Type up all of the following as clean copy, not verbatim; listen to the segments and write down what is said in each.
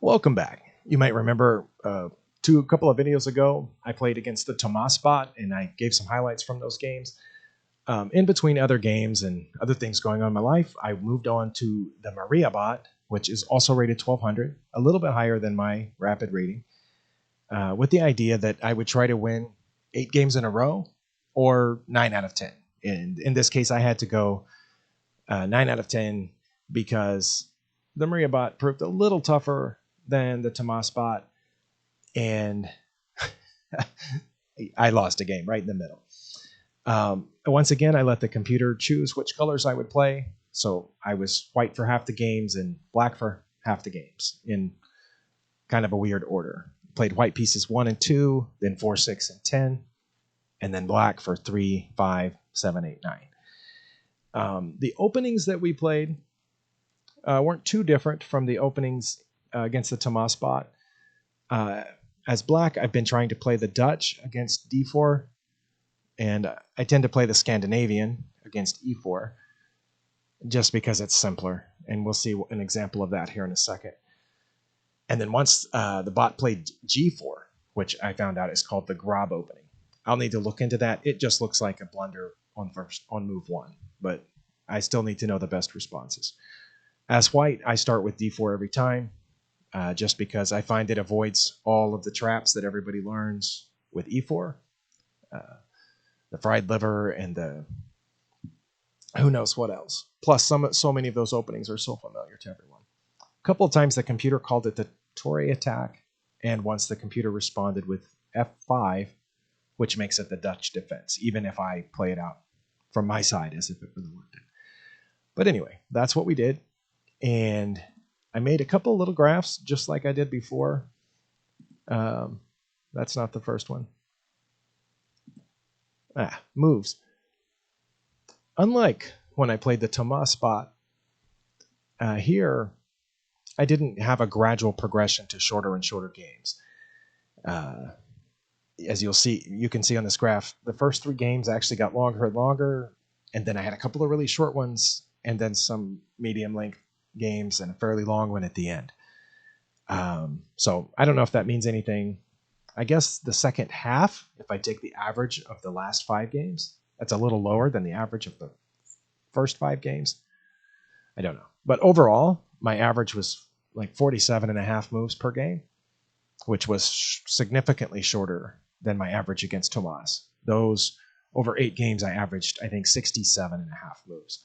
Welcome back. You might remember a couple of videos ago, I played against the Tomas bot, and I gave some highlights from those games. In between other games and other things going on in my life, I moved on to the Maria bot, which is also rated 1200, a little bit higher than my rapid rating, with the idea that I would try to win 8 games in a row or 9 out of 10. And in this case, I had to go 9 out of 10 because the Maria bot proved a little tougher than the Tomas bot, and I lost a game right in the middle. Once again, I let the computer choose which colors I would play. So I was white for half the games and black for half the games in kind of a weird order. Played white pieces 1 and 2, then 4, 6, and 10, and then black for 3, 5, 7, 8, 9. The openings that we played weren't too different from the openings against the Tomas bot. As black, I've been trying to play the Dutch against d4, and I tend to play the Scandinavian against e4 just because it's simpler, and we'll see an example of that here in a second. And then once the bot played g4, which I found out is called the Grob opening. I'll need to look into that. It just looks like a blunder on move 1, but I still need to know the best responses. As white, I start with d4 every time, just because I find it avoids all of the traps that everybody learns with e4. The fried liver and the who knows what else. Plus, so many of those openings are so familiar to everyone. A couple of times the computer called it the Tory attack, and once the computer responded with f5, which makes it the Dutch defense, even if I play it out from my side as if it were the word. But anyway, that's what we did. And I made a couple little graphs just like I did before. That's not the first one. Moves. Unlike when I played the Tomas bot, here I didn't have a gradual progression to shorter and shorter games. As you can see on this graph, the first 3 games actually got longer and longer, and then I had a couple of really short ones, and then some medium length games and a fairly long one at the end. So I don't know if that means anything. I guess the second half, if I take the average of the last 5 games, that's a little lower than the average of the first 5 games. I don't know. But overall, my average was like 47.5 moves per game, which was significantly shorter than my average against Tomas. Those over 8 games, I averaged, I think, 67.5 moves.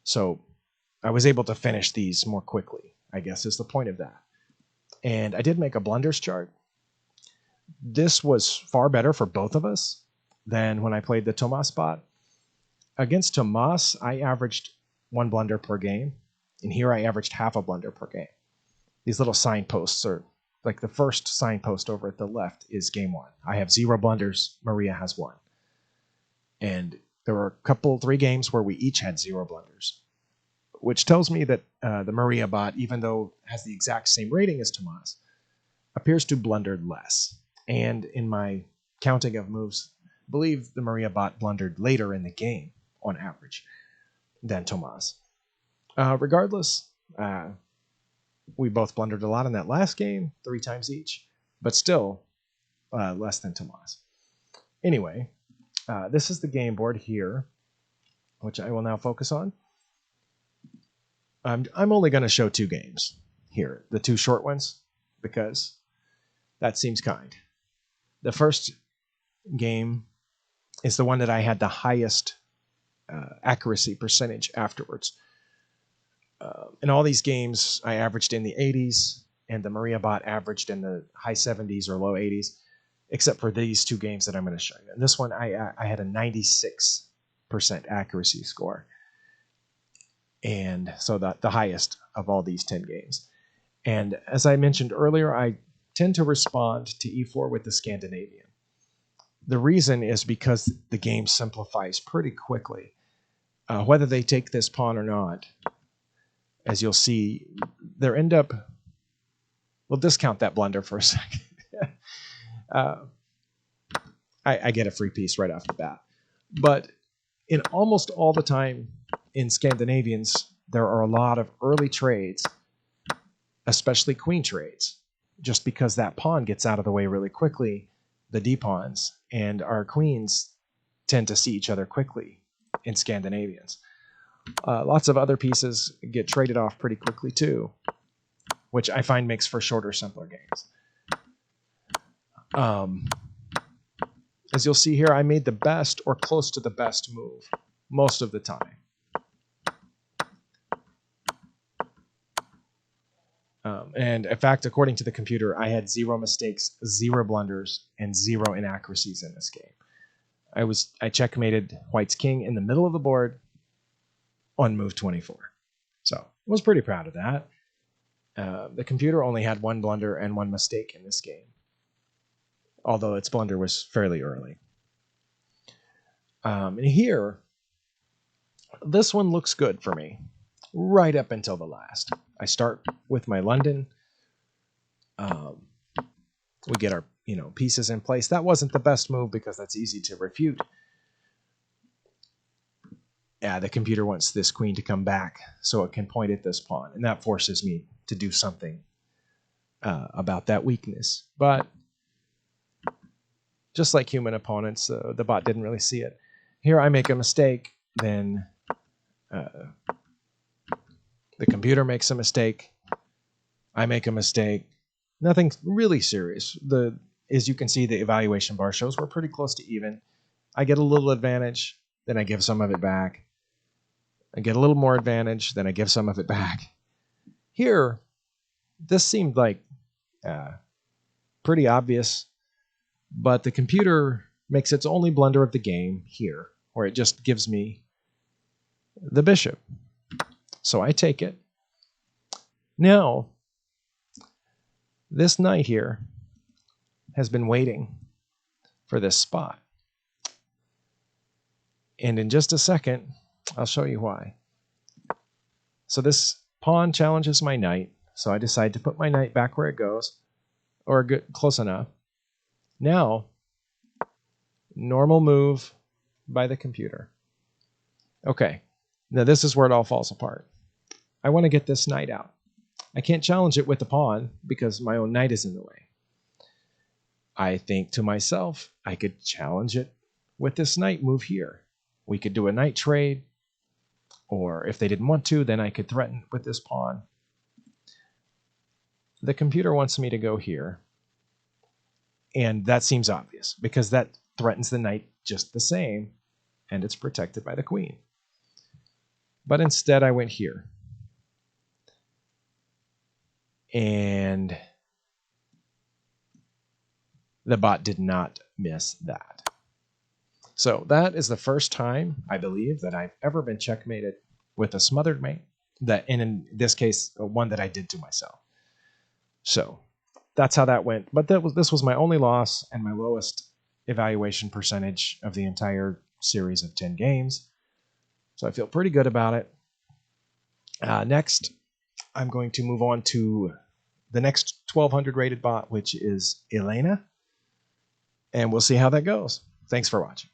So I was able to finish these more quickly, I guess is the point of that. And I did make a blunders chart. This was far better for both of us than when I played the Tomas bot. Against Tomas, I averaged 1 blunder per game, and here I averaged half a blunder per game. These little signposts are like the first signpost over at the left is game 1. I have 0 blunders. Maria has 1. And there were 3 games where we each had 0 blunders, which tells me that the Maria bot, even though it has the exact same rating as Tomas, appears to blunder less. And in my counting of moves, I believe the Maria bot blundered later in the game on average than Tomas. Regardless, we both blundered a lot in that last game, 3 times each, but still less than Tomas. Anyway, this is the game board here, which I will now focus on. I'm only going to show 2 games here, the 2 short ones, because that seems kind. The first game is the one that I had the highest accuracy percentage afterwards. In all these games, I averaged in the 80s, and the Maria bot averaged in the high 70s or low 80s, except for these 2 games that I'm going to show you. And this one, I had a 96% accuracy score. And so the highest of all these 10 games. And as I mentioned earlier, I tend to respond to e4 with the Scandinavian. The reason is because the game simplifies pretty quickly. Whether they take this pawn or not, as you'll see, we'll discount that blunder for a second. I get a free piece right off the bat. But in almost all the time in Scandinavians, there are a lot of early trades especially queen trades, just because that pawn gets out of the way really quickly, the d-pawns, and our queens tend to see each other quickly in Scandinavians. Lots of other pieces get traded off pretty quickly too, which I find makes for shorter, simpler games. As you'll see here, I made the best or close to the best move most of the time. And in fact, according to the computer, I had 0 mistakes, 0 blunders, and 0 inaccuracies in this game. I checkmated White's king in the middle of the board on move 24. So I was pretty proud of that. The computer only had 1 blunder and 1 mistake in this game, although its blunder was fairly early. And here, this one looks good for me, right up until the last. I start with my London. We get our pieces in place. That wasn't the best move because that's easy to refute. Yeah, the computer wants this queen to come back so it can point at this pawn, and that forces me to do something about that weakness. But just like human opponents, the bot didn't really see it. Here I make a mistake, then the computer makes a mistake. I make a mistake. Nothing really serious. As you can see, the evaluation bar shows we're pretty close to even. I get a little advantage, then I give some of it back. I get a little more advantage, then I give some of it back. Here, this seemed like pretty obvious, but the computer makes its only blunder of the game here, where it just gives me the bishop. So I take it. Now, this knight here has been waiting for this spot. And in just a second, I'll show you why. So this pawn challenges my knight, so I decide to put my knight back where it goes, or close enough. Now, normal move by the computer. Okay, now this is where it all falls apart. I want to get this knight out. I can't challenge it with the pawn because my own knight is in the way. I think to myself, I could challenge it with this knight move here. We could do a knight trade, or if they didn't want to, then I could threaten with this pawn. The computer wants me to go here, and that seems obvious because that threatens the knight just the same, and it's protected by the queen. But instead I went here. And the bot did not miss that. So that is the first time, I believe, that I've ever been checkmated with a smothered mate, and in this case, one that I did to myself. So that's how that went. But this was my only loss and my lowest evaluation percentage of the entire series of 10 games. So I feel pretty good about it. Next, I'm going to move on to the next 1200 rated bot, which is Elena. And we'll see how that goes. Thanks for watching.